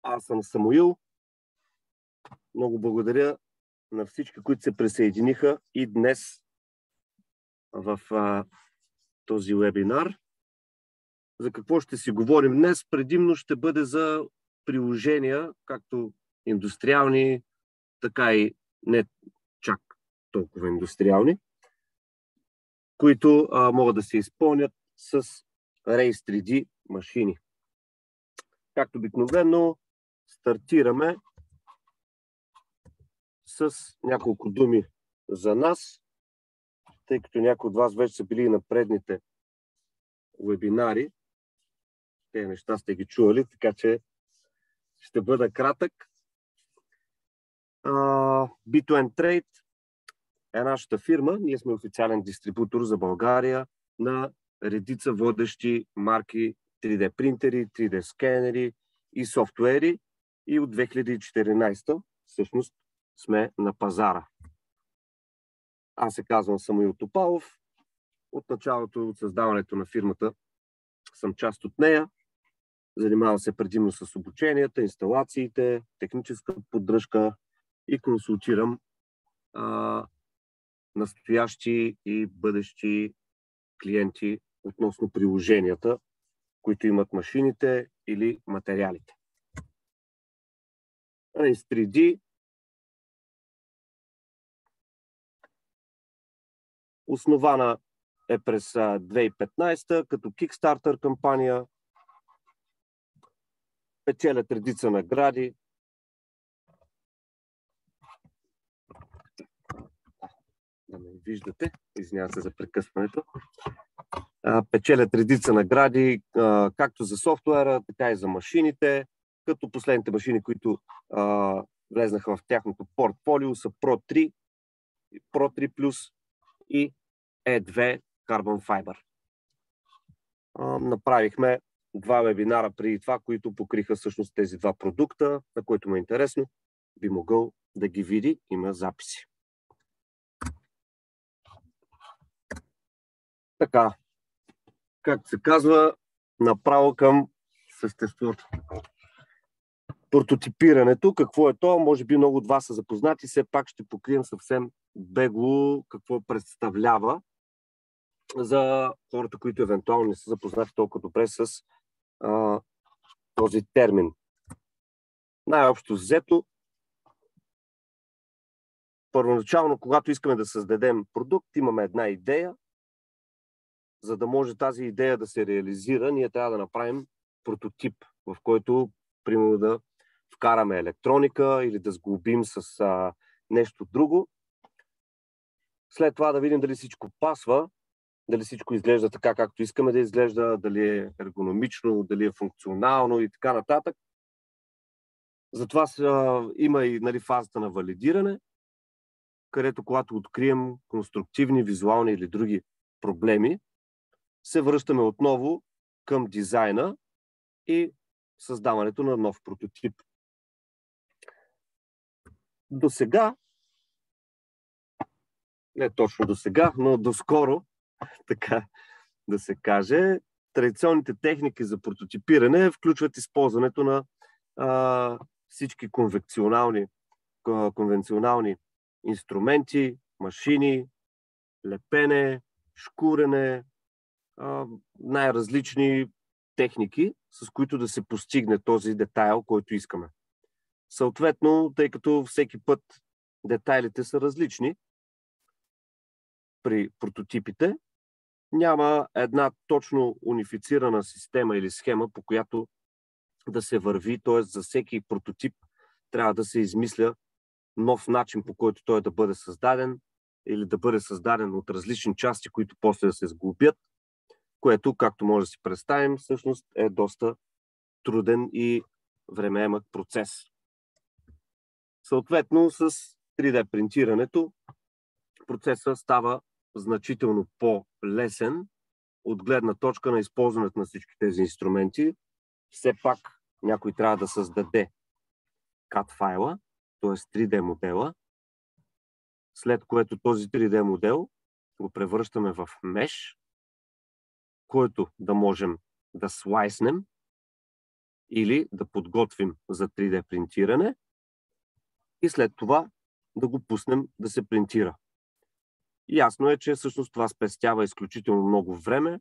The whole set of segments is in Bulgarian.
Аз съм Самуил. Много благодаря на всички, които се присъединиха и днес в този вебинар. За какво ще си говорим днес? Предимно ще бъде за приложения, както индустриални, така и не чак толкова индустриални, които могат да се изпълнят с Race 3D машини. Както обикновено, стартираме с няколко думи за нас, тъй като някои от вас вече са били на предните вебинари. Те неща сте ги чували, така че ще бъда кратък. B2N Trade е нашата фирма. Ние сме официален дистрибутор за България на редица водещи марки 3D принтери, 3D скенери и софтуери. И от 2014 всъщност сме на пазара. Аз се казвам Самуил Топалов. От началото, от създаването на фирмата съм част от нея. Занимавам се предимно с обученията, инсталациите, техническа поддръжка и консултирам настоящи и бъдещи клиенти относно приложенията, които имат машините или материалите. Race 3D основана е през 2015 като Kickstarter кампания. Печелят редица награди. Да ме виждате, извинявам се за прекъсването. Печелят редица награди, както за софтуера, така и за машините, като последните машини, които влезнаха в тяхното портфолио, са Pro 3, Pro 3 Plus и E2 Carbon Fiber. Направихме два вебинара преди това, които покриха всъщност тези два продукта, на които му е интересно, би могъл да ги види, има записи. Така, както се казва, направо към съществото. Прототипирането, какво е то? Може би много от вас са запознати, все пак ще покрием съвсем бегло какво представлява за хората, които евентуално не са запознати толкова добре с този термин. Най-общо взето, първоначално, когато искаме да създадем продукт, имаме една идея. За да може тази идея да се реализира, ние трябва да направим прототип, в който, примерно, да вкараме електроника или да сглобим с нещо друго. След това да видим дали всичко пасва, дали всичко изглежда така, както искаме да изглежда, дали е ергономично, дали е функционално и така нататък. Затова има и фазата на валидиране, където когато открием конструктивни, визуални или други проблеми, се връщаме отново към дизайна и създаването на нов прототип. До сега, не точно до сега, но доскоро, така да се каже, традиционните техники за прототипиране включват използването на всички конвенционални инструменти, машини, лепене, шкурене, най-различни техники, с които да се постигне този детайл, който искаме. Съответно, тъй като всеки път детайлите са различни при прототипите, няма една точно унифицирана система или схема, по която да се върви, т.е. за всеки прототип трябва да се измисля нов начин, по който той да бъде създаден или да бъде създаден от различни части, които после да се сглобят, което, както може да си представим, всъщност е доста труден и времеемък процес. Съответно, с 3D принтирането процесът става значително по-лесен от гледна точка на използването на всички тези инструменти. Все пак някой трябва да създаде CAD файла, т.е. 3D модела, след което този 3D модел го превръщаме в меш, който да можем да слайснем или да подготвим за 3D принтиране и след това да го пуснем да се принтира. Ясно е, че всъщност това спестява изключително много време,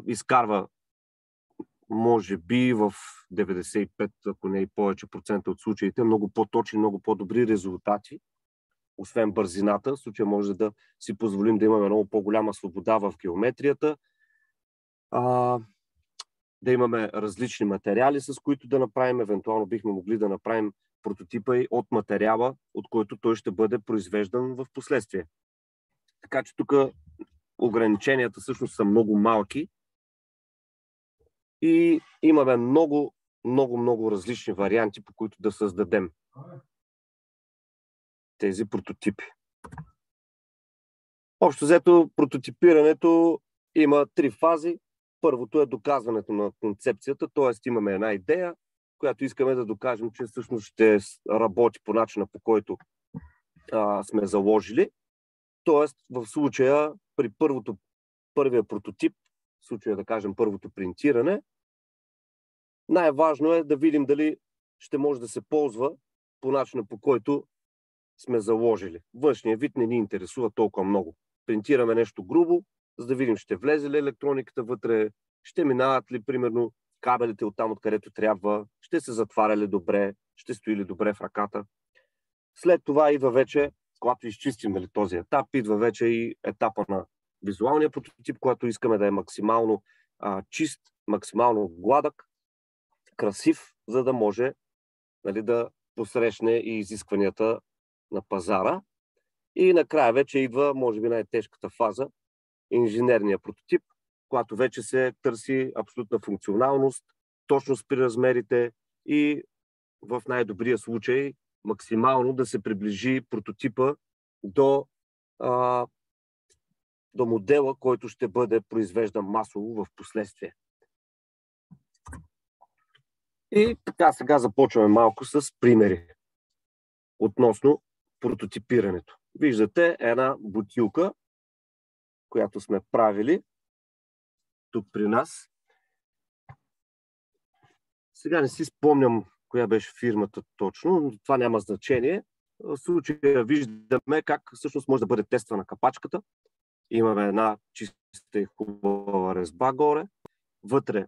изкарва може би в 95, ако не и повече процента от случаите, много по-точни, много по-добри резултати, освен бързината. В случая може да си позволим да имаме много по-голяма свобода в геометрията, да имаме различни материали, с които да направим. Евентуално бихме могли да направим прототипа и от материала, от който той ще бъде произвеждан в последствие. Така че тук ограниченията всъщност са много малки и имаме много различни варианти, по които да създадем тези прототипи. Общо взето, прототипирането има 3 фази. Първото е доказването на концепцията, т.е. имаме една идея, която искаме да докажем, че всъщност ще работи по начина, по който сме заложили. Тоест, в случая, при първия прототип, в случая да кажем първото принтиране, най-важно е да видим дали ще може да се ползва по начина, по който сме заложили. Външният вид не ни интересува толкова много. Принтираме нещо грубо, за да видим ще влезе ли електрониката вътре, ще минават ли, примерно, кабелите оттам, откъдето трябва, ще се затваря ли добре, ще стои ли добре в ръката. След това идва вече, когато изчистим този етап, идва вече и етапа на визуалния прототип, който искаме да е максимално чист, максимално гладък, красив, за да може да посрещне и изискванията на пазара. И накрая вече идва, може би, най-тежката фаза, инженерния прототип, когато вече се търси абсолютна функционалност, точност при размерите и в най-добрия случай максимално да се приближи прототипа до модела, който ще бъде произвеждан масово в последствие. И така сега започваме малко с примери относно прототипирането. Виждате една бутилка, която сме правили тук при нас. Сега не си спомням коя беше фирмата точно, но това няма значение. В случая виждаме как всъщност може да бъде тествана капачката. Имаме една чиста и хубава резба горе. Вътре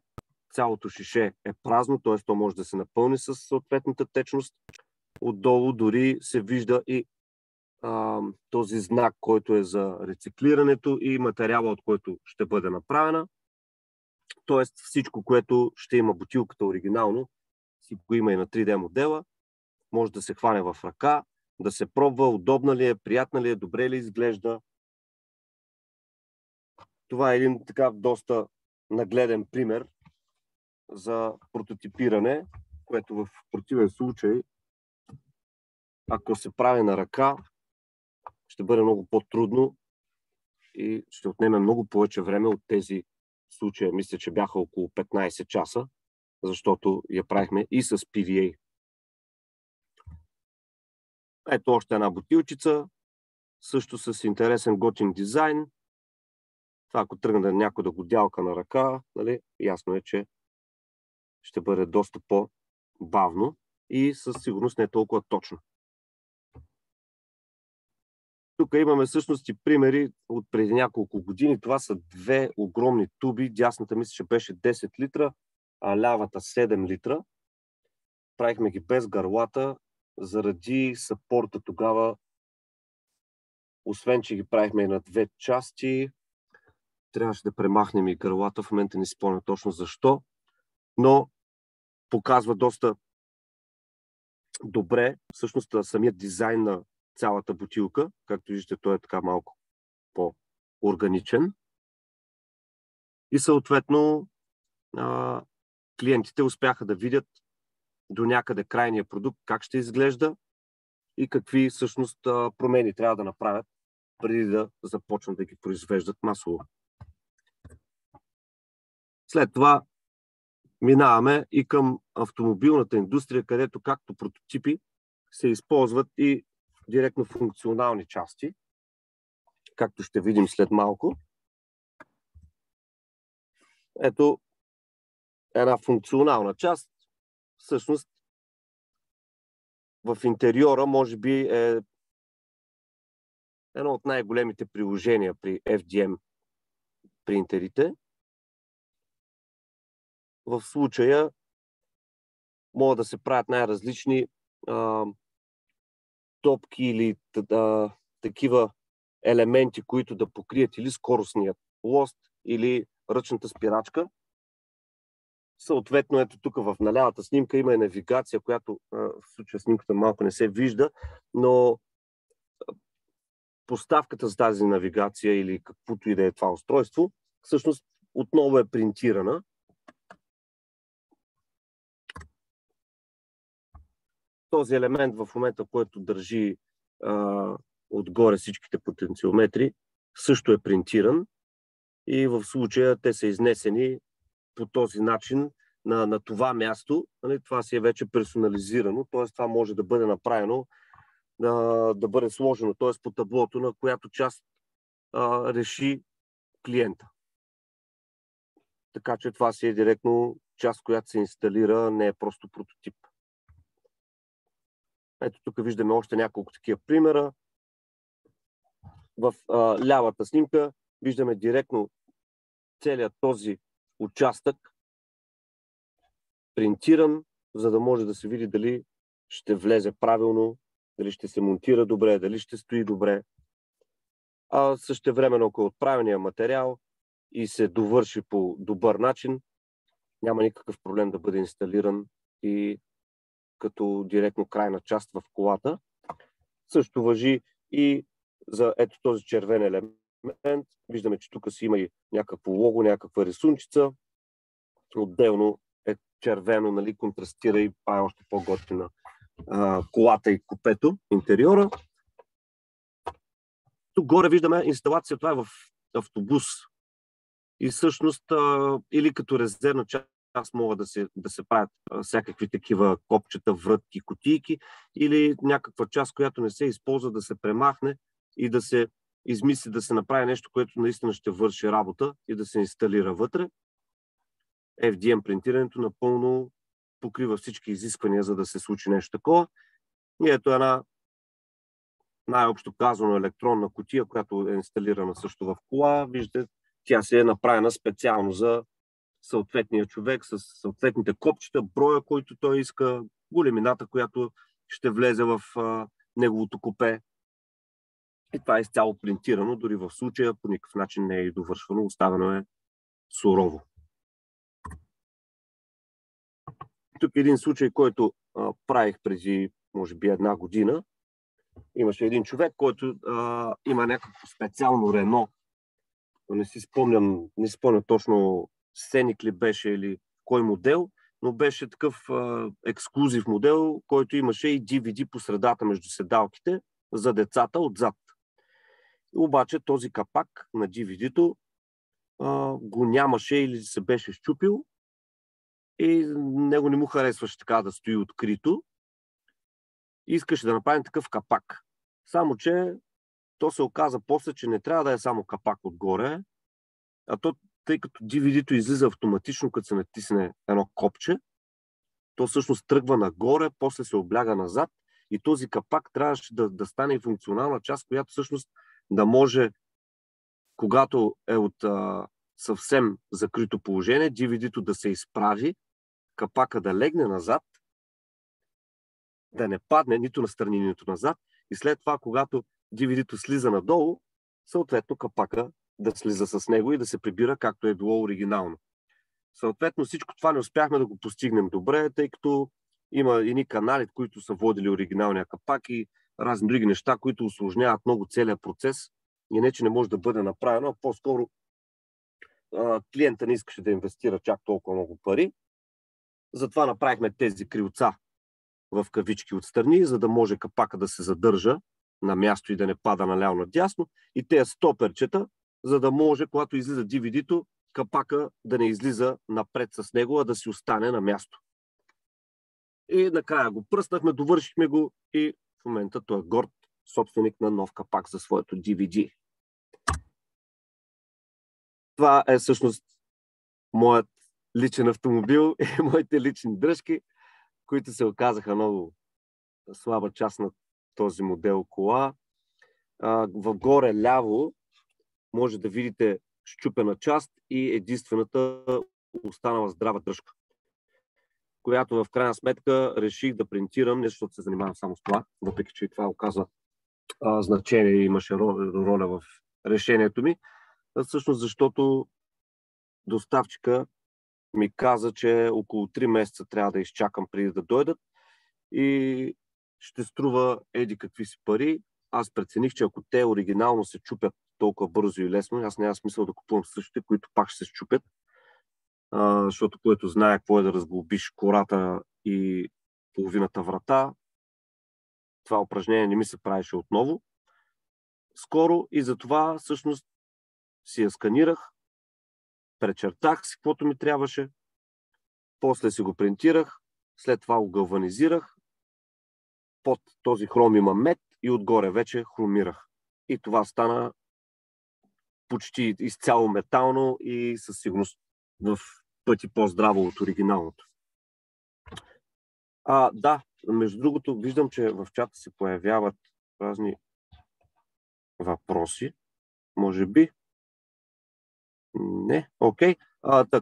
цялото шише е празно, т.е. то може да се напълни с съответната течност. Отдолу дори се вижда и този знак, който е за рециклирането и материала, от който ще бъде направена. Тоест всичко, което ще има бутилката оригинално, си го има и на 3D модела. Може да се хване в ръка, да се пробва, удобна ли е, приятна ли е, добре ли изглежда. Това е един така доста нагледен пример за прототипиране, което в противен случай, ако се прави на ръка, ще бъде много по-трудно и ще отнеме много повече време от тези случаи. Мисля, че бяха около 15 часа, защото я правихме и с PVA. Ето още една бутилчица, също с интересен готин дизайн. Това, ако тръгне някой да го дялка на ръка, ясно е, че ще бъде доста по-бавно и със сигурност не е толкова точно. Тук имаме всъщност и примери от преди няколко години. Това са 2 огромни туби. Дясната мисля, че беше 10 литра, а лявата 7 литра. Правихме ги без гърлата, заради съпорта тогава, освен че ги правихме и на 2 части, трябваше да премахнем и гърлата. В момента не си спомня точно защо, но показва доста добре всъщност самият дизайн на цялата бутилка. Както виждате, той е така малко по-органичен. И съответно клиентите успяха да видят до някъде крайния продукт, как ще изглежда и какви всъщност промени трябва да направят преди да започнат да ги произвеждат масово. След това минаваме и към автомобилната индустрия, където както прототипи се използват и директно функционални части, както ще видим след малко. Ето една функционална част. Всъщност в интериора може би е едно от най-големите приложения при FDM принтерите. В случая могат да се правят най-различни топки или такива елементи, които да покрият или скоростният лост, или ръчната спирачка. Съответно, ето тук в налявата снимка има и навигация, която в случая снимката малко не се вижда, но поставката за тази навигация или каквото и да е това устройство, всъщност отново е принтирана. Този елемент в момента, който държи отгоре всичките потенциометри, също е принтиран и в случая те са изнесени по този начин на това място. Това си е вече персонализирано, т.е. това може да бъде направено, да бъде сложено, т.е. по таблото, на която част реши клиента. Така че това си е директно част, която се инсталира, не е просто прототип. Ето тук виждаме още няколко такива примера. В лявата снимка виждаме директно целият този участък принтиран, за да може да се види дали ще влезе правилно, дали ще се монтира добре, дали ще стои добре. А същевременно, ако е отправения материал и се довърши по добър начин, няма никакъв проблем да бъде инсталиран и като директно крайна част в колата. Също важи и за ето този червен елемент. Виждаме, че тук си има и някакво лого, някаква рисунчица. Отделно е червено, нали, контрастира и прави още по-готина колата и купето, интериора. Тук горе виждаме инсталация, това е в автобус. И всъщност или като резервна част могат да се правят всякакви такива копчета, врътки, кутийки, или някаква част, която не се използва, да се премахне и да се измисли да се направи нещо, което наистина ще върши работа и да се инсталира вътре. FDM принтирането напълно покрива всички изисквания, за да се случи нещо такова. И ето една най-общо казано електронна кутия, която е инсталирана също в кола. Виждате, тя се е направена специално за съответния човек с съответните копчета, броя, който той иска, големината, която ще влезе в неговото купе. И това е изцяло принтирано, дори в случая по никакъв начин не е довършвано, оставено е сурово. Тук е един случай, който правих преди, може би, 1 година. Имаше един човек, който има някакво специално Рено. Не си спомням точно Сценик ли беше или кой модел, но беше такъв ексклузив модел, който имаше и DVD по средата между седалките за децата отзад. Обаче този капак на DVD-то го нямаше или се беше счупил и него не му харесваше така да стои открито. Искаше да направим такъв капак. Само че то се оказа после, че не трябва да е само капак отгоре, а то, тъй като DVD-то излиза автоматично, като се натисне едно копче, то всъщност тръгва нагоре, после се обляга назад и този капак трябваше да стане и функционална част, която всъщност да може, когато е от съвсем закрито положение, DVD-то да се изправи, капака да легне назад, да не падне нито настрани, нито назад и след това, когато DVD-то слиза надолу, съответно капака да слиза с него и да се прибира както е било оригинално. Съответно всичко това не успяхме да го постигнем добре, тъй като има едни канали, които са водили оригиналния капак и разни други неща, които усложняват много целият процес и не, че не може да бъде направено, а по-скоро клиента не искаше да инвестира чак толкова много пари. Затова направихме тези крилца в кавички отстрани, за да може капака да се задържа на място и да не пада наляво надясно, и тези стоперчета, за да може, когато излиза DVD-то, капака да не излиза напред с него, а да си остане на място. И накрая го пръснахме, довършихме го и в момента той е горд собственик на нов капак за своето DVD. Това е всъщност моят личен автомобил и моите лични дръжки, които се оказаха много слаба част на този модел кола. В горе ляво може да видите счупена част и единствената останала здрава дръжка, която в крайна сметка реших да принтирам, не защото се занимавам само с това, въпреки че и това оказа значение и имаше роля в решението ми, всъщност защото доставчика ми каза, че около 3 месеца трябва да изчакам преди да дойдат и ще струва еди какви си пари. Аз прецених, че ако те оригинално се чупят толкова бързо и лесно, аз няма смисъл да купувам същите, които пак ще се счупят, защото който знае какво е да разглобиш кората и половината врата, това упражнение не ми се правеше отново скоро и затова всъщност си я сканирах, пречертах си каквото ми трябваше, после си го принтирах, след това го галванизирах, под този хром има мед и отгоре вече хромирах. И това стана почти изцяло метално и със сигурност в пъти по-здраво от оригиналното. Да, между другото, виждам, че в чата се появяват разни въпроси. Може би. Не, окей.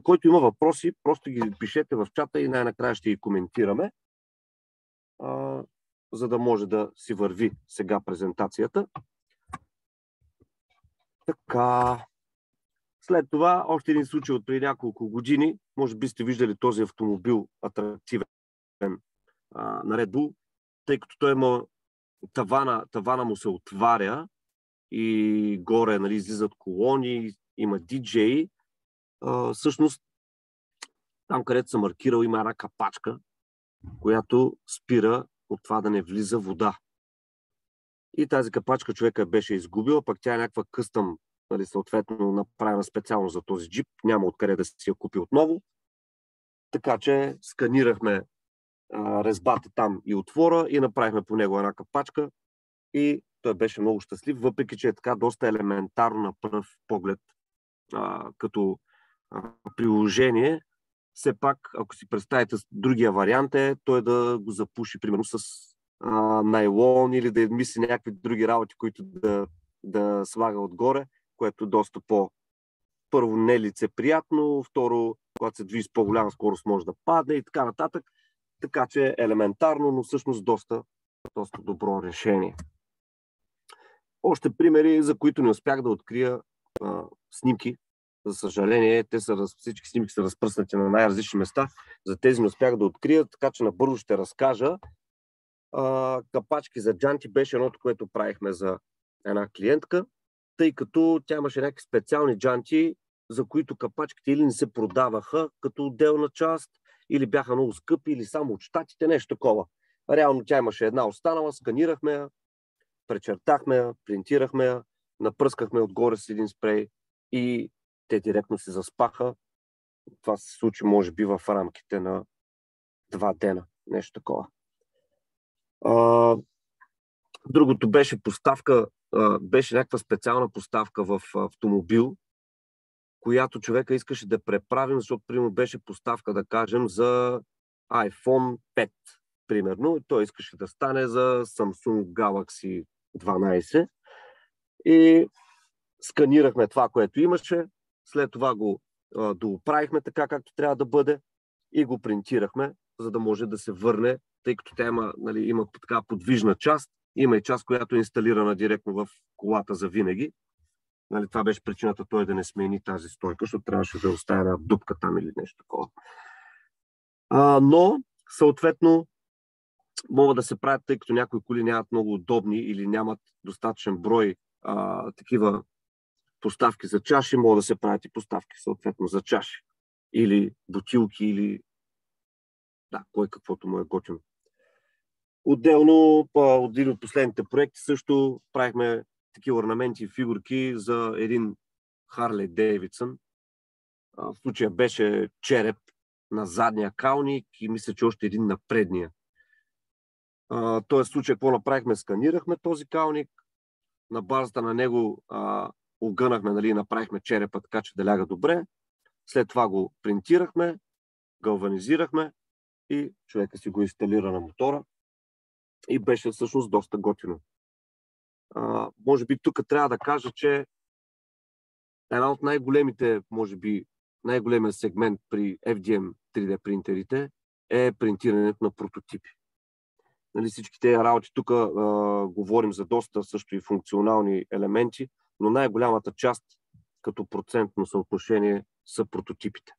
Който има въпроси, просто ги пишете в чата и най-накрая ще ги коментираме, за да може да си върви сега презентацията. Така. След това, още един случай от преди няколко години, може би сте виждали този автомобил атрактивен на Red Bull, тъй като той има тавана му се отваря и горе, нали, излизат колони, има диджеи. Всъщност, там където съм маркирал, има една капачка, която спира от това да не влиза вода. И тази капачка човека беше изгубила, пък тя е някаква къстъм, нали, съответно направена специално за този джип. Няма откъде да си я купи отново. Така че сканирахме резбата там и отвора и направихме по него една капачка и той беше много щастлив, въпреки че е така доста елементарно на пръв поглед като приложение. Все пак, ако си представите другия вариант е той да го запуши примерно с найлон или да мисли някакви други работи, които да слага отгоре, което доста първо не лицеприятно, второ, когато се движи с по-голяма скорост може да падне и така нататък. Така че е елементарно, но всъщност доста добро решение. Още примери, за които не успях да открия снимки. За съжаление, всички снимки са разпръснати на най-различни места. За тези не успях да открия, така че набързо ще разкажа. Капачки за джанти беше едното, което правихме за една клиентка, тъй като тя имаше някакви специални джанти, за които капачките или не се продаваха като отделна част, или бяха много скъпи, или само от щатите, нещо такова. Реално тя имаше една останала, сканирахме я, пречертахме я, принтирахме я, напръскахме отгоре с един спрей и те директно се заспаха. Това се случи, може би, в рамките на 2 дена. Нещо такова. Другото беше поставка, беше някаква специална поставка в автомобил, която човека искаше да преправим, защото, примерно, беше поставка, да кажем, за iPhone 5, примерно, и той искаше да стане за Samsung Galaxy 12. И сканирахме това, което имаше, след това го дооправихме така, както трябва да бъде и го принтирахме, за да може да се върне, тъй като тя има така подвижна част, има и част, която е инсталирана директно в колата за винаги. Нали, това беше причината той да не смени тази стойка, защото трябваше да оставя една дупка там или нещо такова. Но, съответно, могат да се правят, тъй като някои коли нямат много удобни или нямат достатъчен брой такива поставки за чаши, могат да се правят и поставки съответно за чаши. Или бутилки, или кой каквото му е готино. Отделно, един от последните проекти също правихме такива орнаменти и фигурки за един Харлей Дейвидсън. В случая беше череп на задния калник и мисля, че още един на предния. Тоест случай, какво направихме? Сканирахме този калник, на базата на него огънахме, нали, направихме черепа така, че да ляга добре. След това го принтирахме, галванизирахме и човека си го инсталира на мотора и беше всъщност доста готино. Може би тук трябва да кажа, че една от най-големите, може би най-големият сегмент при FDM 3D принтерите е принтирането на прототипи. Нали, всички тези работи тук говорим за доста също и функционални елементи, но най-голямата част като процентно съотношение са прототипите.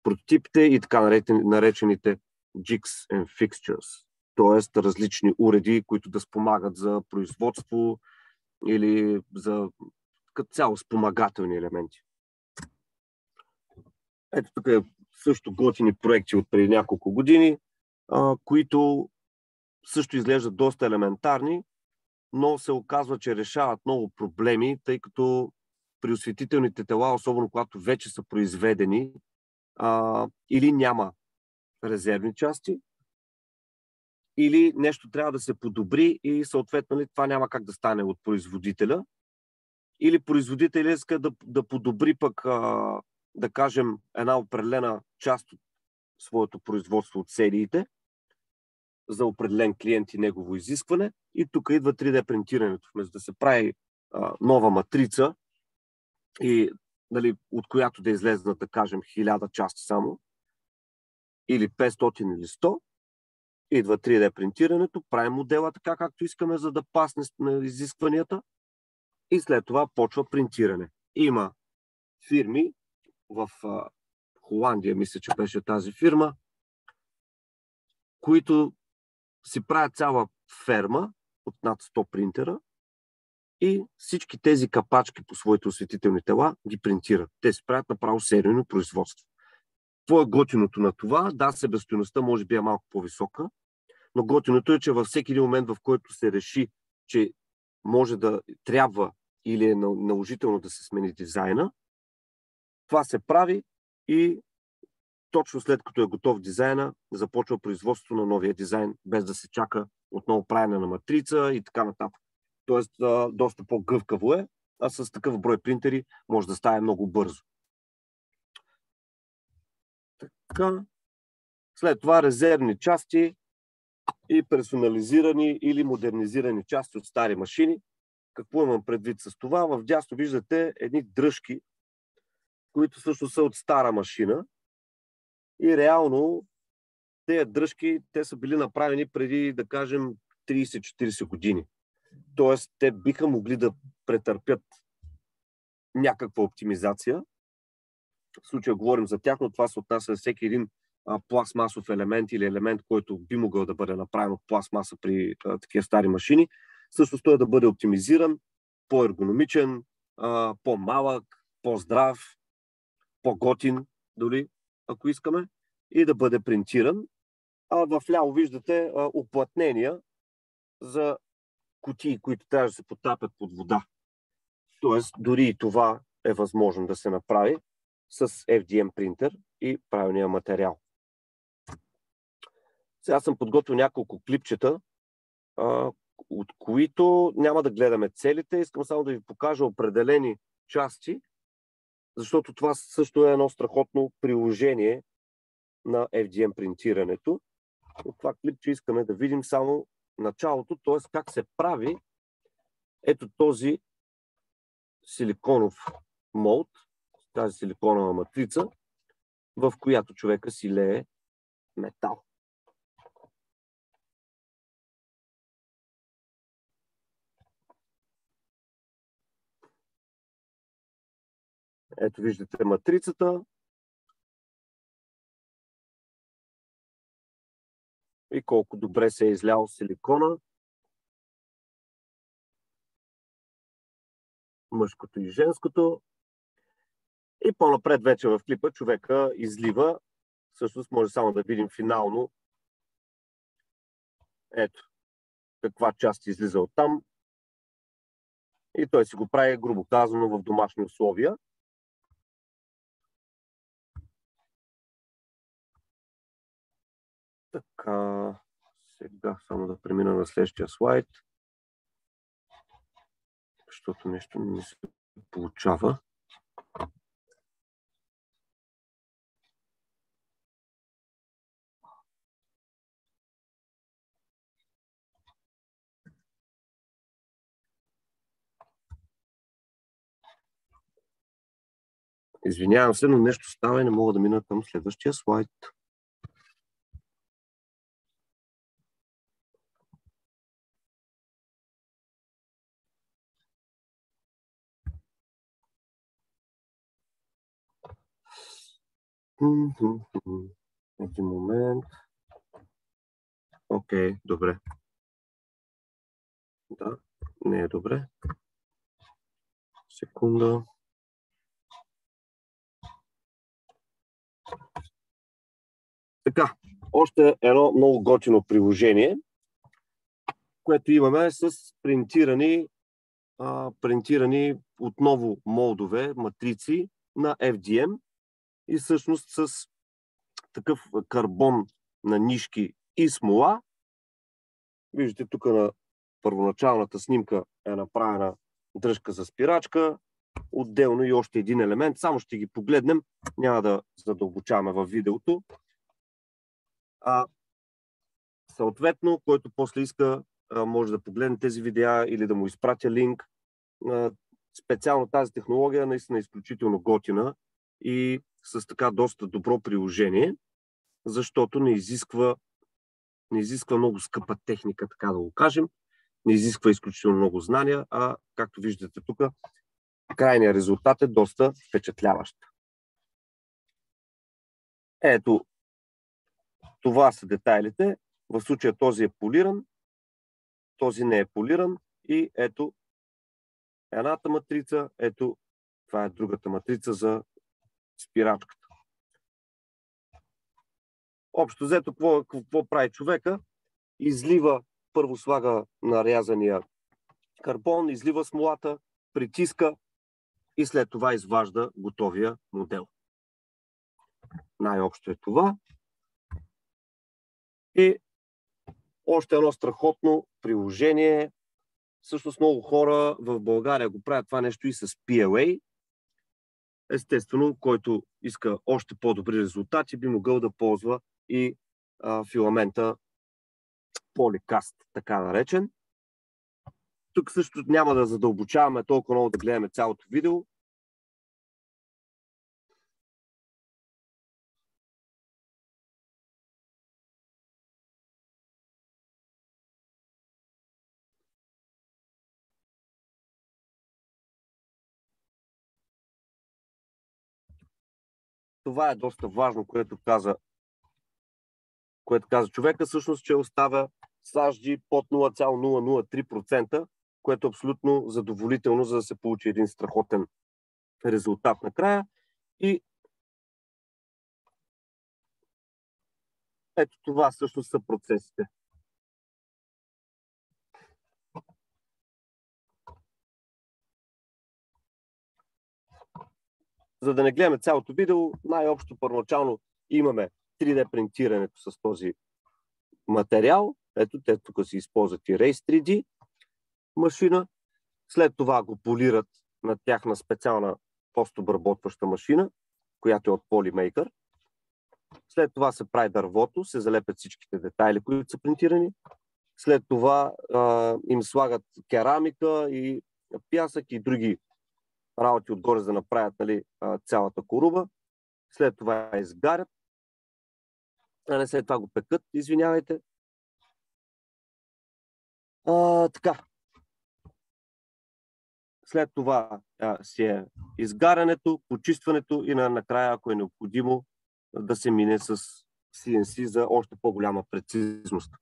Прототипите и така наречените jigs and fixtures, т.е. различни уреди, които да спомагат за производство или за като цяло спомагателни елементи. Ето тук е също готини проекти от преди няколко години, които също изглеждат доста елементарни, но се оказва, че решават много проблеми, тъй като при осветителните тела, особено когато вече са произведени, или няма резервни части, или нещо трябва да се подобри и съответно това няма как да стане от производителя. Или производителя иска да подобри пък, да кажем, една определена част от своето производство от сериите за определен клиент и негово изискване. И тук идва 3D принтирането. Вместо да се прави нова матрица, и, нали, от която да излезнат, да кажем, 1000 части само, или 500 или 100, идва 3D принтирането, правим модела така, както искаме, за да пасне на изискванията, и след това почва принтиране. Има фирми в Холандия, мисля, че беше тази фирма, които си правят цяла ферма от над 100 принтера и всички тези капачки по своите осветителни тела ги принтират. Те си правят направо серийно производство. Какво е готиното на това? Да, себестойността може би е малко по-висока, но готиното е, че във всеки един момент, в който се реши, че може да трябва или е наложително да се смени дизайна, това се прави и точно след като е готов дизайна, започва производството на новия дизайн, без да се чака отново правене на матрица и така нататък. Тоест, доста по-гъвкаво е, а с такъв брой принтери може да стане много бързо. Така. След това резервни части и персонализирани или модернизирани части от стари машини. Какво имам предвид с това? Вдясно виждате едни дръжки, които също са от стара машина. И реално тези дръжки, те са били направени преди, да кажем, 30-40 години. Тоест, те биха могли да претърпят някаква оптимизация. В случая говорим за тях, но това се отнася за всеки един пластмасов елемент или елемент, който би могъл да бъде направен от пластмаса при такива стари машини. Също той да бъде оптимизиран, по-ергономичен, по-малък, по-здрав, по-готин, дори, ако искаме, и да бъде принтиран. А вляво виждате уплътнения за кутии, които трябва да се потапят под вода. Тоест, дори и това е възможно да се направи с FDM принтер и правилния материал. Сега съм подготвил няколко клипчета, от които няма да гледаме целите. Искам само да ви покажа определени части, защото това също е едно страхотно приложение на FDM принтирането. От това клипче искаме да видим само началото, т.е. как се прави ето този силиконов молд, тази силиконова матрица, в която човека си лее метал. Ето виждате матрицата. И колко добре се е излял силикона. Мъжкото и женското. И по-напред вече в клипа човека излива. Всъщност може само да видим финално. Ето каква част излиза оттам. И той си го прави, грубо казано, в домашни условия. Така, сега само да премина на следващия слайд, защото нещо не ми се получава. Извинявам се, но нещо става и не мога да мина към следващия слайд. Един момент. Окей, добре. Да, не е добре. Секунда. Така, още едно много готино приложение, което имаме с принтирани отново молдове, матрици на FDM и всъщност с такъв карбон на нишки и смола. Виждате тук на първоначалната снимка е направена дръжка за спирачка, отделно и още един елемент. Само ще ги погледнем, няма да задълбочаваме във видеото. Съответно, който после иска, може да погледне тези видеа или да му изпратя линк. Специално тази технология наистина е изключително готина и с така доста добро приложение, защото не изисква много скъпа техника, така да го кажем, не изисква изключително много знания, а както виждате тук, крайният резултат е доста впечатляващ. Ето, това са детайлите. В случая този е полиран, този не е полиран и ето едната матрица, ето това е другата матрица за спирачката. Общо взето, какво прави човека? Излива, първо слага нарязания карбон, излива смолата, притиска и след това изважда готовия модел. Най-общо е това. И още едно страхотно приложение. Всъщност много хора в България го правят това нещо и с PLA. Естествено, който иска още по-добри резултати, би могъл да ползва и филамента Polycast, така наречен. Тук също няма да задълбочаваме толкова много да гледаме цялото видео. Това е доста важно, което каза човека, всъщност, че оставя SASG под 0,003%, което е абсолютно задоволително, за да се получи един страхотен резултат накрая. И ето това всъщност са процесите. За да не гледаме цялото видео, най-общо първоначално имаме 3D принтирането с този материал. Ето, те тук се използват и Race 3D машина. След това го полират на тяхна специална постобработваща машина, която е от Polymaker. След това се прави дървото, се залепят всичките детайли, които са принтирани. След това им слагат керамика и пясък и други работи отгоре, за да направят, нали, цялата коруба. След това изгарят. След това го пекат, извинявайте. Така. След това си е изгарянето, почистването и накрая, ако е необходимо, да се мине с CNC за още по-голяма прецизност.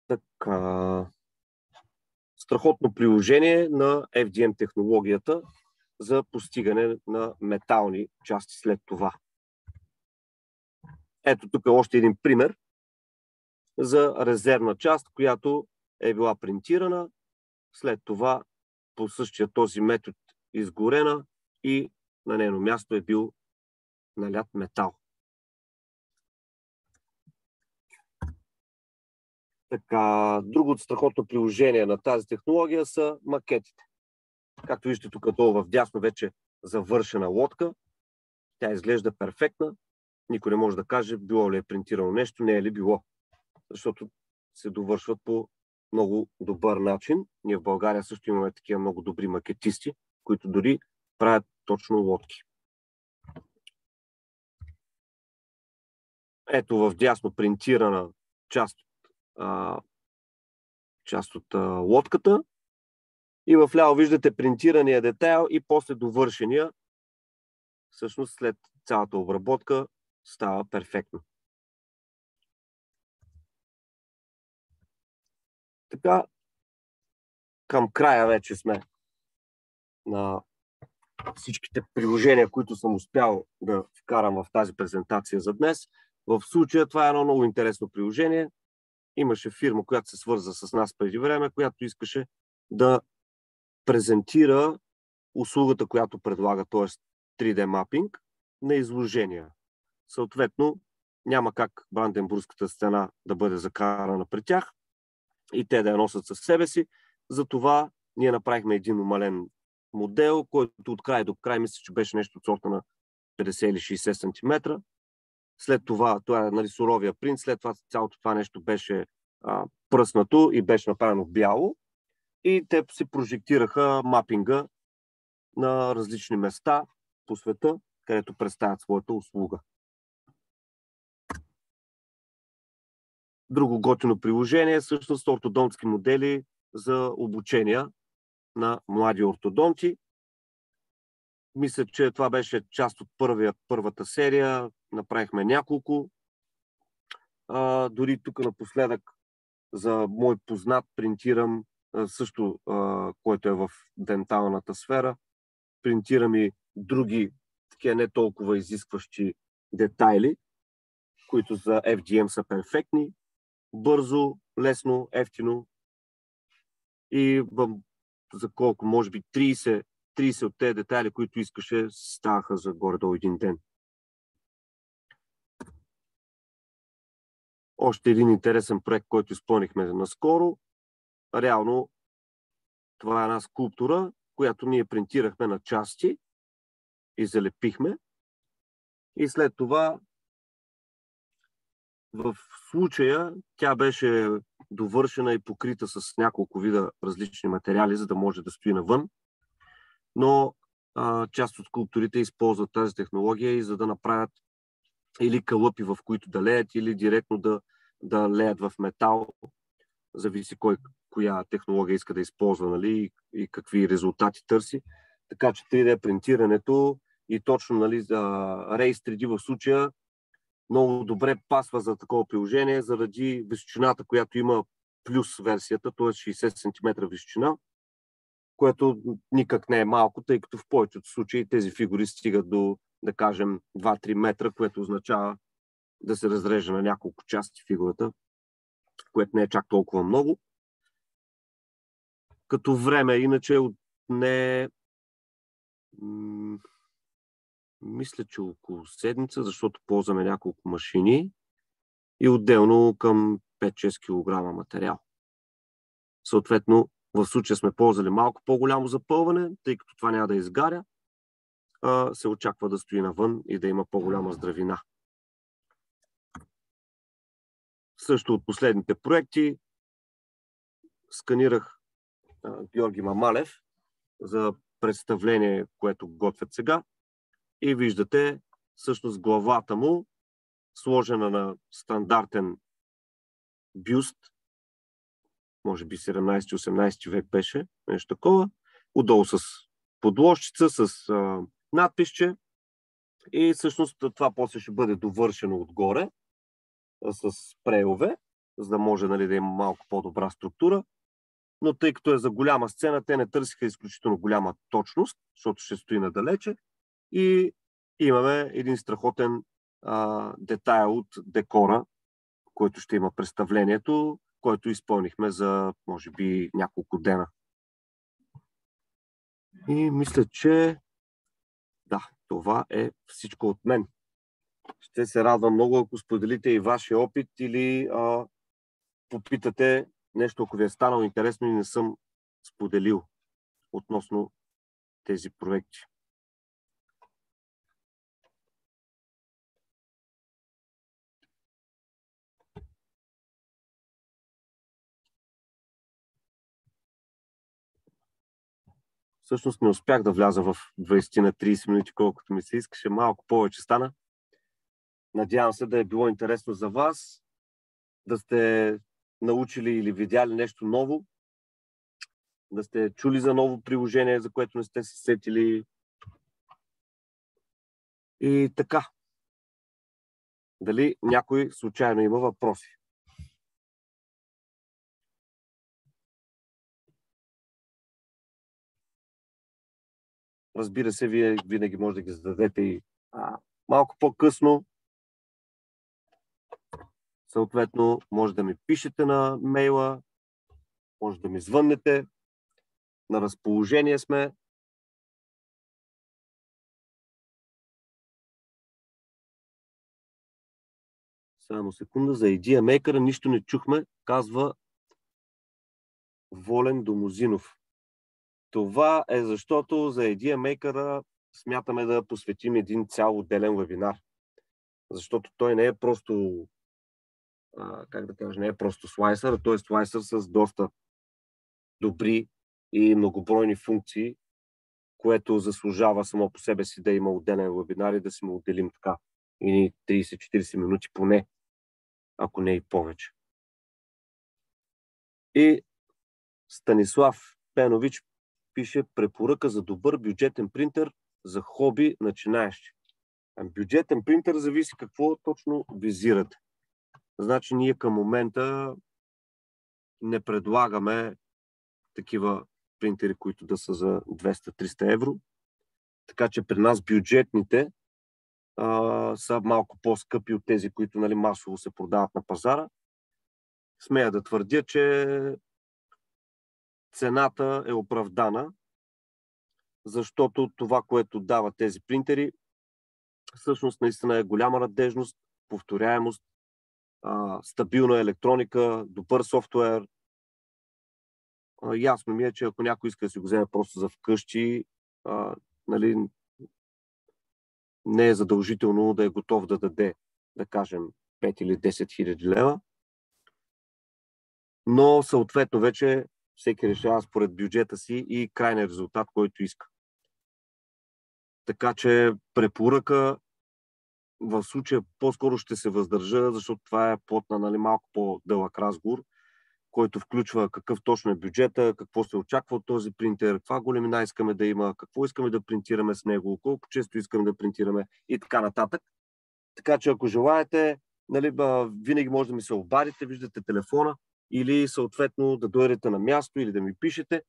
Така. Страхотно приложение на FDM технологията за постигане на метални части след това. Ето тук е още един пример за резервна част, която е била принтирана, след това по същия този метод изгорена и на нейно място е бил налят метал. Така, другото страхотно приложение на тази технология са макетите. Както виждате тук долу в дясно вече завършена лодка. Тя изглежда перфектна. Никой не може да каже било ли е принтирано нещо, не е ли било. Защото се довършват по много добър начин. Ние в България също имаме такива много добри макетисти, които дори правят точно лодки. Ето в дясно принтирана част от лодката и в ляво виждате принтирания детайл и после довършения. Всъщност след цялата обработка става перфектно. Така, към края вече сме на всичките приложения, които съм успял да вкарам в тази презентация за днес. В случая това е едно много интересно приложение. Имаше фирма, която се свърза с нас преди време, която искаше да презентира услугата, която предлага, т.е. 3D мапинг на изложения. Съответно, няма как Бранденбургската стена да бъде закарана при тях и те да я носят със себе си. Затова ние направихме един умален модел, който от край до край мисля, че беше нещо от сорта на 50 или 60 см. След това, това е суровия принт, след това цялото това нещо беше пръснато и беше направено бяло. И те си прожектираха мапинга на различни места по света, където представят своята услуга. Друго готино приложение е всъщност ортодонтски модели за обучения на млади ортодонти. Мисля, че това беше част от първата серия. Направихме няколко. Дори тук напоследък за мой познат принтирам също, който е в денталната сфера. Принтирам и други такива не толкова изискващи детайли, които за FDM са перфектни. Бързо, лесно, ефтино и за колко, може би 30 от тези детайли, които искаше, ставаха за горе-долу един ден. Още един интересен проект, който изпълнихме наскоро. Реално това е една скулптура, която ние принтирахме на части и залепихме. И след това в случая тя беше довършена и покрита с няколко вида различни материали, за да може да стои навън. Но част от скулпторите използват тази технология и за да направят или калъпи, в които да леят, или директно да леят в метал. Зависи коя технология иска да използва, нали, и какви резултати търси. Така че 3D принтирането и точно, нали, за Race 3D в случая много добре пасва за такова приложение, заради височината, която има плюс версията, т.е. 60 см височина, което никак не е малко, тъй като в повечето случаи тези фигури стигат до, да кажем, 2-3 метра, което означава да се разреже на няколко части фигурата, което не е чак толкова много. Като време, иначе не мисля, че около седмица, защото ползваме няколко машини и отделно към 5-6 кг материал. Съответно, в случая сме ползвали малко по-голямо запълване, тъй като това няма да изгаря, се очаква да стои навън и да има по-голяма здравина. Също от последните проекти сканирах Георги Мамалев за представление, което готвят сега. И виждате всъщност главата му, сложена на стандартен бюст, може би 17-18 век беше, нещо такова, отдолу с подложчица, с надписче и всъщност това после ще бъде довършено отгоре с спрейове, за да може, нали, да има малко по-добра структура. Но тъй като е за голяма сцена, те не търсиха изключително голяма точност, защото ще стои надалече и имаме един страхотен детайл от декора, който ще има представлението, който изпълнихме за, може би, няколко дена. И мисля, че да, това е всичко от мен. Ще се радвам много, ако споделите и вашия опит или попитате нещо, ако ви е станало интересно и не съм споделил относно тези проекти. Всъщност не успях да вляза в 20 на 30 минути, колкото ми се искаше. Малко повече стана. Надявам се да е било интересно за вас, да сте научили или видяли нещо ново, да сте чули за ново приложение, за което не сте се сетили. И така. Дали някой случайно има въпроси? Разбира се, вие винаги може да ги зададете и малко по-късно. Съответно, може да ми пишете на мейла, може да ми звъннете. На разположение сме. Само секунда, за Idea Maker нищо не чухме, казва Волен Домозинов. Това е защото за Idea Maker смятаме да посветим един цял отделен вебинар. Защото той не е просто, не е просто слайсър, а той е слайсър с доста добри и многобройни функции, което заслужава само по себе си да има отделен вебинар и да си му отделим така и 30-40 минути поне, ако не и повече. И Станислав Пенович пише препоръка за добър бюджетен принтер за хоби начинаещи. Бюджетен принтер зависи какво точно визирате. Значи ние към момента не предлагаме такива принтери, които да са за 200-300 евро. Така че при нас бюджетните са малко по-скъпи от тези, които масово се продават на пазара. Смея да твърдя, че цената е оправдана, защото това, което дават тези принтери, всъщност наистина е голяма надежност, повторяемост, стабилна електроника, добър софтуер. Ясно ми е, че ако някой иска да си го вземе просто за вкъщи, не е задължително да е готов да даде, да кажем, 5 или 10 хиляди лева. Но съответно вече всеки решава според бюджета си и крайния резултат, който иска. Така че препоръка в случая по-скоро ще се въздържа, защото това е плод на малко по-дълъг разговор, който включва какъв точно е бюджета, какво се очаква от този принтер, каква големина искаме да има, какво искаме да принтираме с него, колко често искаме да принтираме и така нататък. Така че ако желаете, винаги може да ми се обадите, виждате телефона или съответно да дойдете на място или да ми пишете,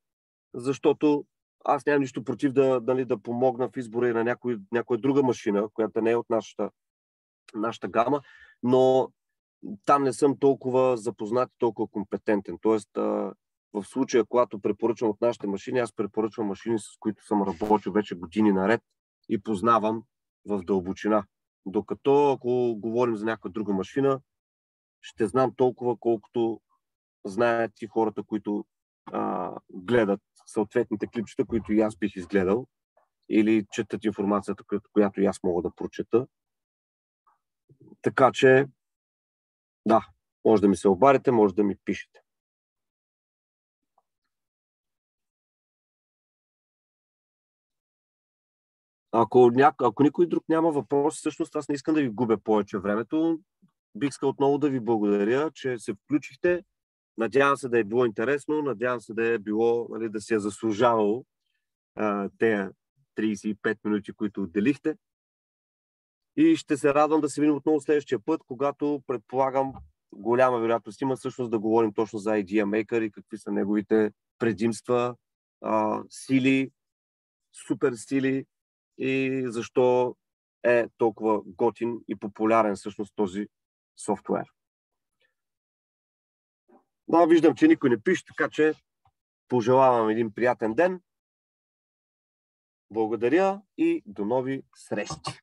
защото аз нямам нищо против да помогна в избора и на някоя друга машина, която не е от нашата гама, но там не съм толкова запознат и толкова компетентен. Тоест, в случая, когато препоръчвам от нашите машини, аз препоръчвам машини, с които съм работил вече години наред и познавам в дълбочина. Докато, ако говорим за някаква друга машина, ще знам толкова, колкото знаят и хората, които гледат съответните клипчета, които и аз бих изгледал, или четат информацията, която и аз мога да прочета. Така че, да, може да ми се обадите, може да ми пишете. Ако никой друг няма въпрос, всъщност аз не искам да ви губя повече времето. Бих искал отново да ви благодаря, че се включихте. Надявам се да е било интересно, надявам се да е било, да се е заслужавало тези 35 минути, които отделихте. И ще се радвам да се видим отново следващия път, когато предполагам голяма вероятност има всъщност да говорим точно за Idea Maker и какви са неговите предимства, сили, супер сили и защо е толкова готин и популярен всъщност този софтуер. Да, виждам, че никой не пише, така че пожелавам един приятен ден. Благодаря и до нови срещи!